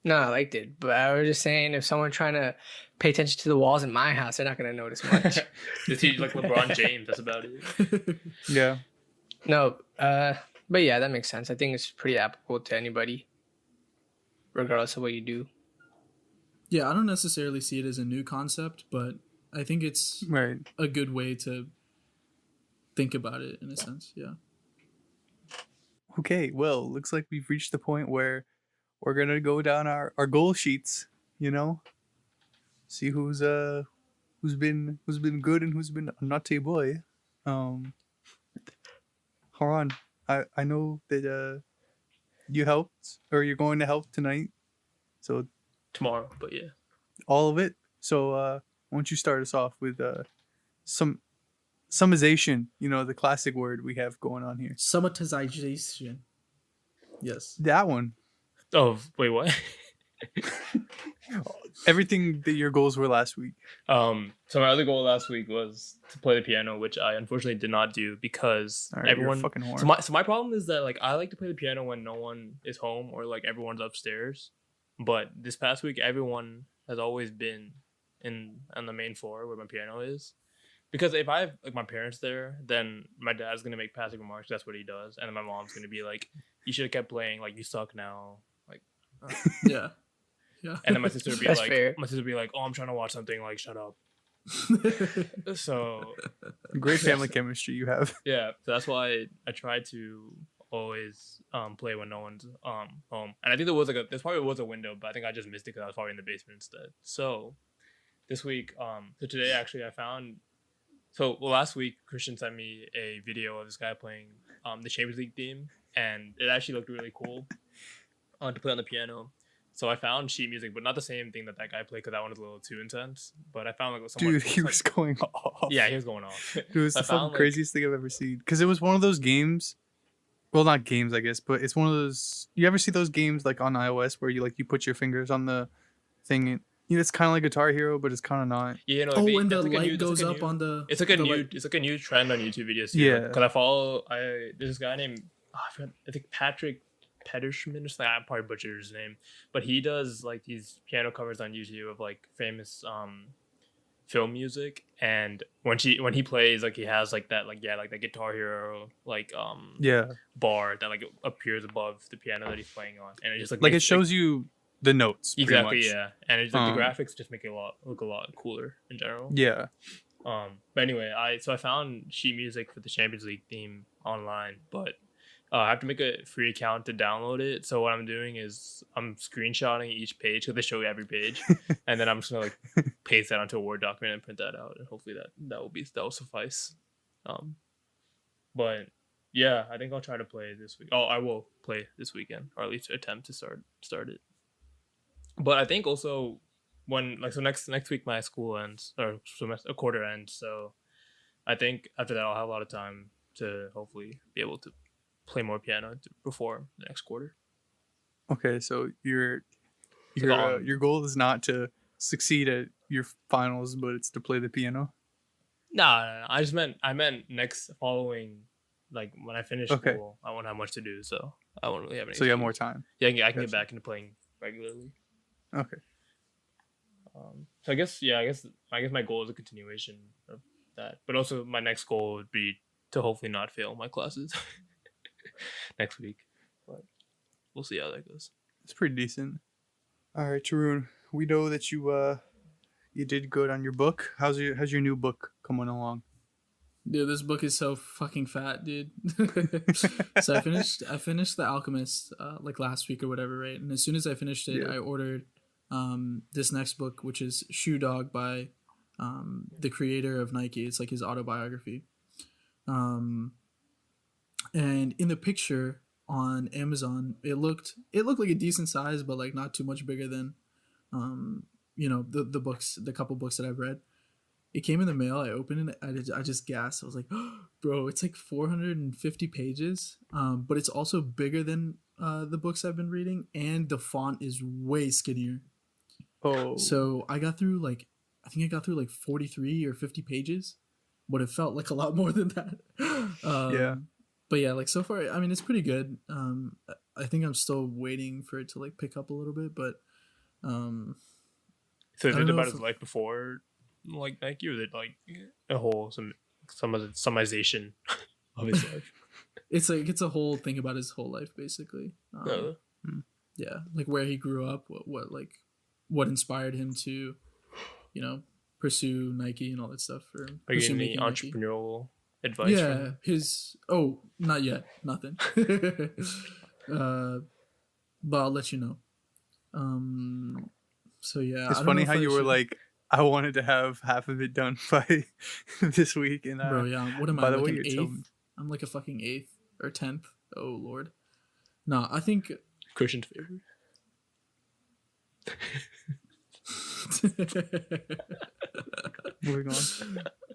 No, I liked it, but I was just saying, if someone trying to pay attention to the walls in my house, they're not gonna notice much. Just teach like LeBron James. That's about it. Yeah. No, but yeah, that makes sense. I think it's pretty applicable to anybody, regardless of what you do. Yeah, I don't necessarily see it as a new concept, but I think it's Right. a good way to think about it in a sense. Yeah. Okay, well, looks like we've reached the point where we're gonna go down our goal sheets, you know, see who's been good and who's been a naughty boy. Haran, I know that you helped, or you're going to help tonight, so Tomorrow, but yeah. all of it. So why don't you start us off with some summization, you know, the classic word we have going on here. Summatization. Yes. That one. Oh wait, what? Everything that your goals were last week. So my other goal last week was to play the piano, which I unfortunately did not do because All right, you're a everyone. fucking whore. So my problem is that like I like to play the piano when no one is home or like everyone's upstairs. But this past week, everyone has always been on the main floor where my piano is. Because if I have like my parents there, then my dad's gonna make passing remarks. That's what he does, and then my mom's gonna be like, "You should have kept playing. Like you suck now." Like, Yeah. Yeah. and then my sister would be That's like, fair. "Oh, I'm trying to watch something. Like, shut up." So Great family chemistry you have. yeah, so that's why I try to always play when no one's home. And I think there probably was a window, but I think I just missed it because I was probably in the basement instead. So this week, so today actually I found. So last week Christian sent me a video of this guy playing the Champions League theme, and it actually looked really cool to play on the piano. So I found sheet music, but not the same thing that guy played because that one was a little too intense. But I found like someone. Dude, he was going off. Yeah, he was going off. It was I the found, fucking like- craziest thing I've ever seen. Because it was one of those games. Well, not games, I guess, but it's one of those. You ever see those games like on iOS where you put your fingers on the thing? And, you know, it's kind of like Guitar Hero, but it's kind of not. Yeah, no. Oh, when the that's like a light new- that's goes like a up new- on the. It's like a the new, light- it's like a new trend on YouTube videos. Yeah. Because there's this guy named, I think Patrick Pederschman or something. I probably butchered his name, but he does like these piano covers on YouTube of like famous film music. And when he plays, like he has like that that Guitar Hero Yeah. bar that like appears above the piano that he's playing on, and it just Like makes, it shows you the notes. pretty exactly, much. yeah. And it's like the graphics just make it look a lot cooler in general. Yeah. But anyway, I found sheet music for the Champions League theme online, but I have to make a free account to download it. So what I'm doing is I'm screenshotting each page because they show you every page, and then I'm just gonna like paste that onto a Word document and print that out, and hopefully that will suffice. But yeah, I think I'll try to play this week. Oh, I will play this weekend, or at least attempt to start it. But I think also when next week my school ends, or a quarter ends, so I think after that I'll have a lot of time to hopefully be able to play more piano to perform the next quarter. Okay, so your on. your goal is not to succeed at your finals, but it's to play the piano. No. I meant next following, like when I finish Okay. school, I won't have much to do, so I won't really have any. So you have more excuse. time. Yeah, I can get Gotcha. back into playing regularly. Okay. So I guess my goal is a continuation of that, but also my next goal would be to hopefully not fail my classes next week. But we'll see how that goes. It's pretty decent. All right, Tarun, we know that you did good on your book. How's your new book coming along? Dude, this book is so fucking fat, dude. So I finished The Alchemist like last week or whatever, right? And as soon as I finished it, Yeah. I ordered this next book, which is Shoe Dog by the creator of Nike. It's like his autobiography. And in the picture on Amazon, it looked like a decent size, but like not too much bigger than the couple books that I've read. it came in the mail. I opened it. I just gasped. I was like, bro, it's like 450 pages. But it's also bigger than the books I've been reading, and the font is way skinnier. Oh, So I think I got through like 43 or 50 pages, but it felt like a lot more than that. Yeah. But yeah, like so far, I mean, it's pretty good. I think I'm still waiting for it to like pick up a little bit, but So I is don't it know about if- his life before like Nike, or is it like a whole summarization of his life? it's a whole thing about his whole life basically. Uh, Yeah, like where he grew up, what inspired him to, pursue Nike and all that stuff. Or Are you pursue getting any making Nike. entrepreneurial advice from Yeah, him? not yet, nothing. But I'll let you know. So yeah, it's I don't funny know if how I you were should- like, I wanted to have half of it done by this week, and bro, yeah. What am by I? the Like way, an you're eighth? telling- I'm like a fucking 8th or 10th. Oh lord. No, I think. Christian's favorite. moving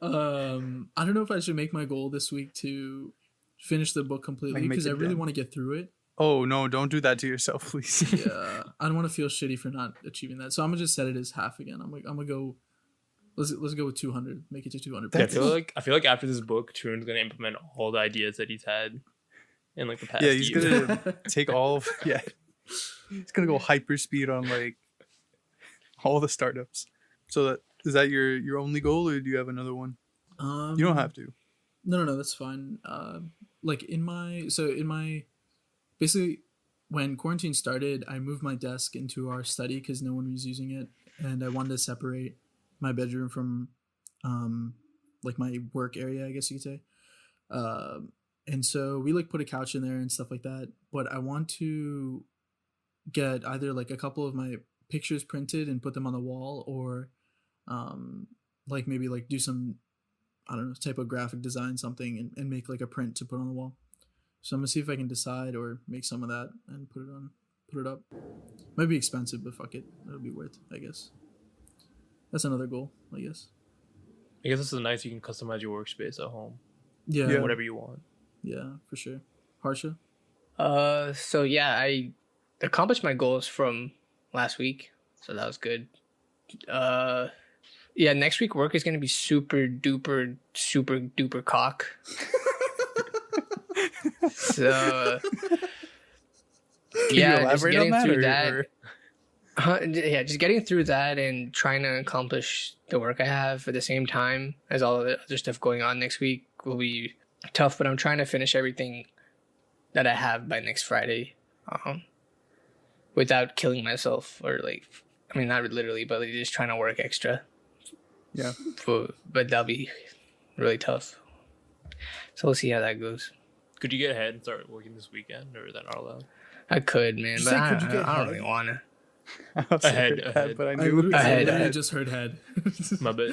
on. I don't know if I should make my goal this week to finish the book completely Like, make because I it really done. want to get through it. Oh no, don't do that to yourself, please. Yeah, I don't want to feel shitty for not achieving that. So I'm gonna just set it as half again. I'm gonna go. Let's go with 200. Make it to 200. Yeah, That's- I feel like after this book, Tarun's gonna implement all the ideas that he's had in like the past. Yeah, he's year. gonna take all of He's gonna go hyper speed on like all the startups. So is that your only goal, or do you have another one? You don't have to. No, that's fine. Like in my basically when quarantine started, I moved my desk into our study because no one was using it, and I wanted to separate my bedroom from like my work area, I guess you could say. And so we like put a couch in there and stuff like that. But I want to get either like a couple of my pictures printed and put them on the wall, or like maybe like do some, I don't know, typographic design something and make like a print to put on the wall. So I'm gonna see if I can decide or make some of that and put it up. Might be expensive, but fuck it, it'll be worth, I guess. That's another goal, I guess. I guess this is nice. You can customize your workspace at home, Yeah, Yeah. whatever you want. yeah, for sure. Harsha. So yeah, I accomplished my goals from last week, so that was good. Yeah, next week work is gonna be super duper cock. So Can you yeah, just elaborate getting on that, through or- that. or- Yeah, just getting through that and trying to accomplish the work I have at the same time as all of the other stuff going on next week will be tough. But I'm trying to finish everything that I have by next Friday, without killing myself or like, I mean, not literally, but like just trying to work extra. Yeah. But that'll be really tough. So we'll see how that goes. Could you get ahead and start working this weekend, or is that not allowed? I could, man, You but said, I could you don't, get I don't ahead? really want to. I was Ahead, like, ahead. but I I knew literally, Ahead, I ahead. just heard head. My bad.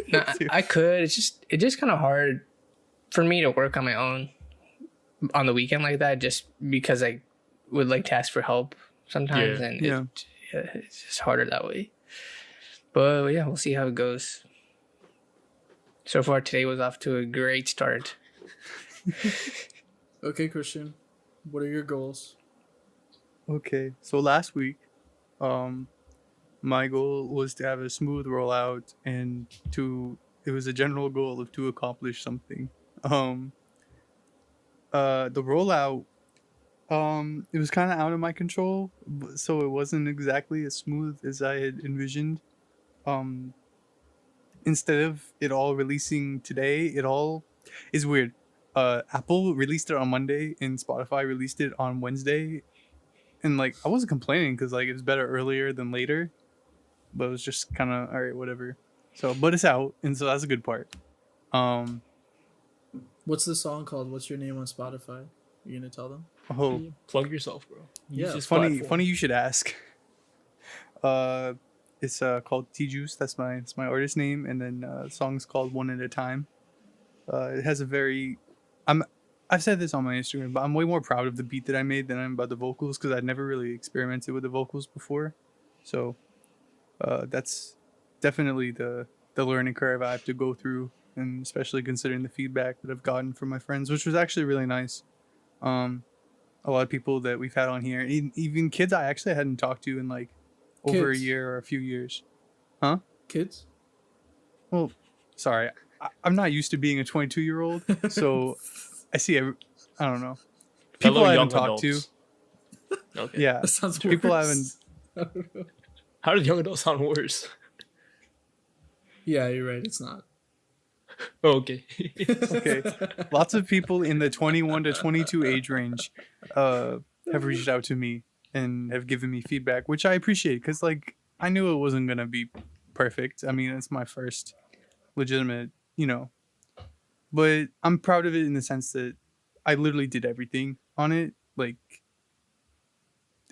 No, too. I could. It's just kind of hard for me to work on my own on the weekend like that, just because I would like to ask for help sometimes, Yeah. and Yeah. it's just harder that way. But yeah, we'll see how it goes. So far, today was off to a great start. Okay, Christian, what are your goals? Okay, so last week, my goal was to have a smooth rollout, and it was a general goal of to accomplish something. The rollout, it was kind of out of my control, so it wasn't exactly as smooth as I had envisioned. Instead of it all releasing today, it all is weird. Apple released it on Monday and Spotify released it on Wednesday. And like I wasn't complaining because like it was better earlier than later, but it was just kind of all right, whatever. So, but it's out, and so that's a good part. What's the song called? What's your name on Spotify? You gonna tell them? Oh, Plug yourself, bro. Yeah, Use this funny platform. you should ask. It's called T Juice. That's my artist name, and then the song's called One at a Time. It has a very, I've said this on my Instagram, but I'm way more proud of the beat that I made than I'm about the vocals because I'd never really experimented with the vocals before. So, that's definitely the the learning curve I have to go through, and especially considering the feedback that I've gotten from my friends, which was actually really nice. A lot of people that we've had on here, even kids I actually hadn't talked to in like over a Kids. year or a few years. Kids. Well, sorry, I'm not used to being a 22-year-old, so I see. I don't know. People Fellow I young haven't talked to. adults. Okay. Yeah, That sounds people I worse. haven't. How did young adults sound worse? Yeah, you're right. It's not. Oh, okay. Okay, lots of people in the 21 to 22 age range have reached out to me and have given me feedback, which I appreciate because like I knew it wasn't gonna be perfect. I mean, it's my first legitimate, but I'm proud of it in the sense that I literally did everything on it. Like,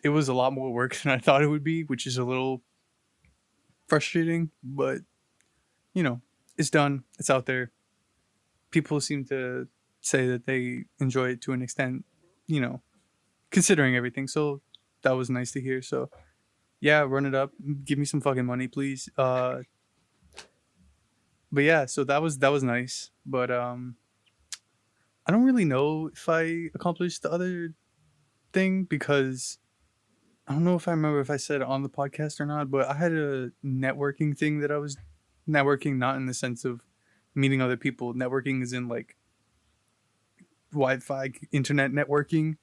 it was a lot more work than I thought it would be, which is a little frustrating, but it's done. It's out there. People seem to say that they enjoy it to an extent, considering everything. So that was nice to hear. So yeah, run it up. Give me some fucking money, please. But yeah, so that was nice. But I don't really know if I accomplished the other thing because I don't know if I remember if I said it on the podcast or not, but I had a networking thing that I was networking, not in the sense of meeting other people. Networking is in like Wi-Fi internet networking,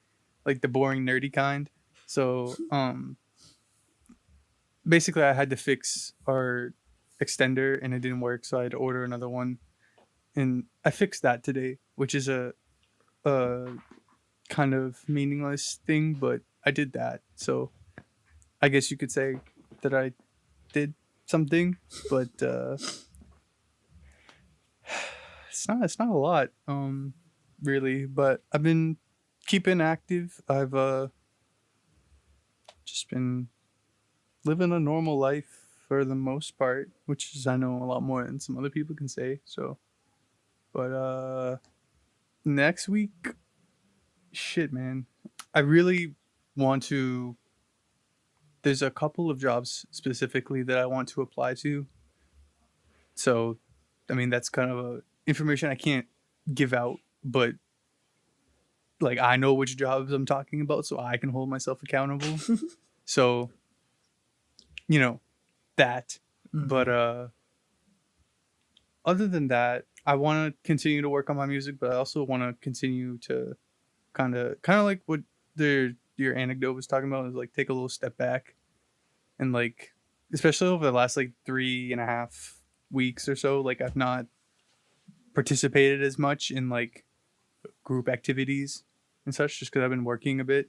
like the boring nerdy kind. So basically I had to fix our extender and it didn't work, so I had to order another one, and I fixed that today, which is a kind of meaningless thing, but I did that. So I guess you could say that I did something, but it's not a lot, really. But I've been keeping active. I've just been living a normal life for the most part, which is, I know, a lot more than some other people can say. So, but next week, shit, man, I really want to. There's a couple of jobs specifically that I want to apply to. So, I mean, that's kind of information I can't give out, but like I know which jobs I'm talking about, so I can hold myself accountable. So, that. Mhm. But other than that, I want to continue to work on my music, but I also want to continue to kind of like what your anecdote was talking about, is like take a little step back, and like especially over the last like 3.5 weeks or so, like I've not participated as much in like group activities and such, just because I've been working a bit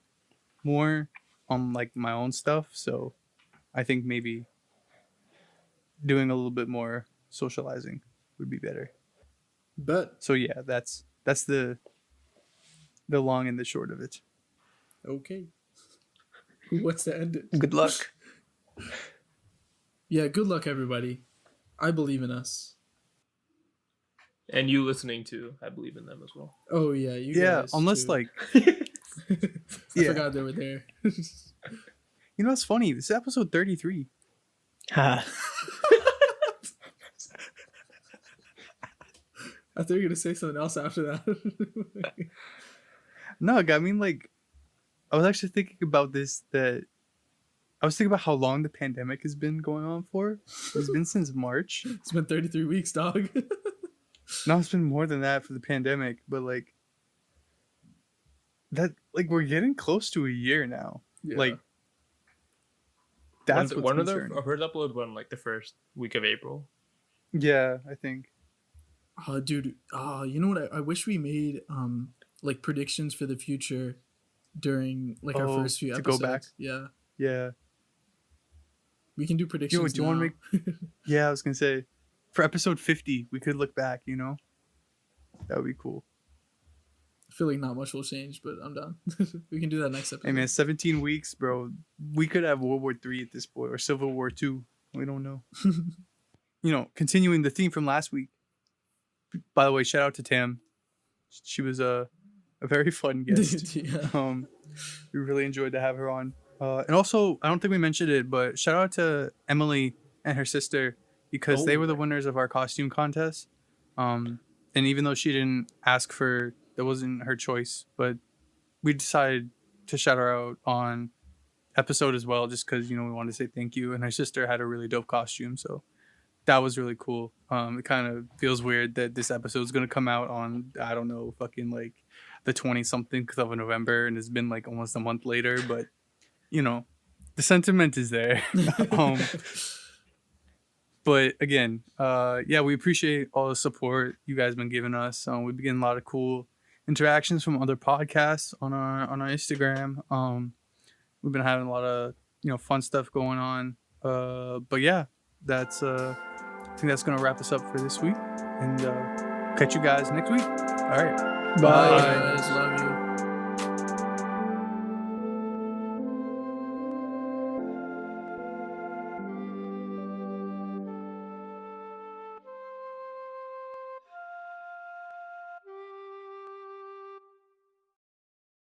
more on like my own stuff. So I think maybe doing a little bit more socializing would be better. But So yeah, that's the long and the short of it. okay. Who wants to end it? Good luck. Yeah, good luck, everybody. I believe in us. And you listening to, I believe in them as well. Oh yeah, you Yeah, guys. unless too. like I yeah. forgot they were there. It's funny. This is episode 33. Ha. I thought you were gonna say something else after that. No, I mean, like, I was actually thinking about this, that I was thinking about how long the pandemic has been going on for. It's been since March. It's been 33 weeks, dog. No, it's been more than that for the pandemic, but like that, like we're getting close to a year now. Yeah. Like that's what's one of the concerning. first upload went like the first week of April. Yeah, I think. Dude. You know what? I wish we made like predictions for the future during like our Oh, first few to episodes. go back? Yeah, Yeah. we can do predictions. do you wanna now. Yeah, I was gonna say, for episode 50, we could look back. That would be cool. I feel like not much will change, but I'm done. We can do that next episode. Hey man, 17 weeks, bro. We could have World War III at this point, or Civil War II. We don't know. Continuing the theme from last week. By the way, shout out to Tam. She was a very fun guest. Yeah. We really enjoyed to have her on. And also, I don't think we mentioned it, but shout out to Emily and her sister. because they were the Oh. winners of our costume contest. And even though she didn't ask for, that wasn't her choice, but we decided to shout her out on episode as well, just because, you know, we wanted to say thank you. And her sister had a really dope costume, so that was really cool. It kind of feels weird that this episode is going to come out on, I don't know, fucking like the 20 something of November, and it's been like almost a month later, but you know, the sentiment is there. But again, yeah, we appreciate all the support you guys been giving us. We've been getting a lot of cool interactions from other podcasts on our Instagram. We've been having a lot of, you know, fun stuff going on. But yeah, that's I think that's gonna wrap us up for this week, and catch you guys next week. All right, Bye. Guys, love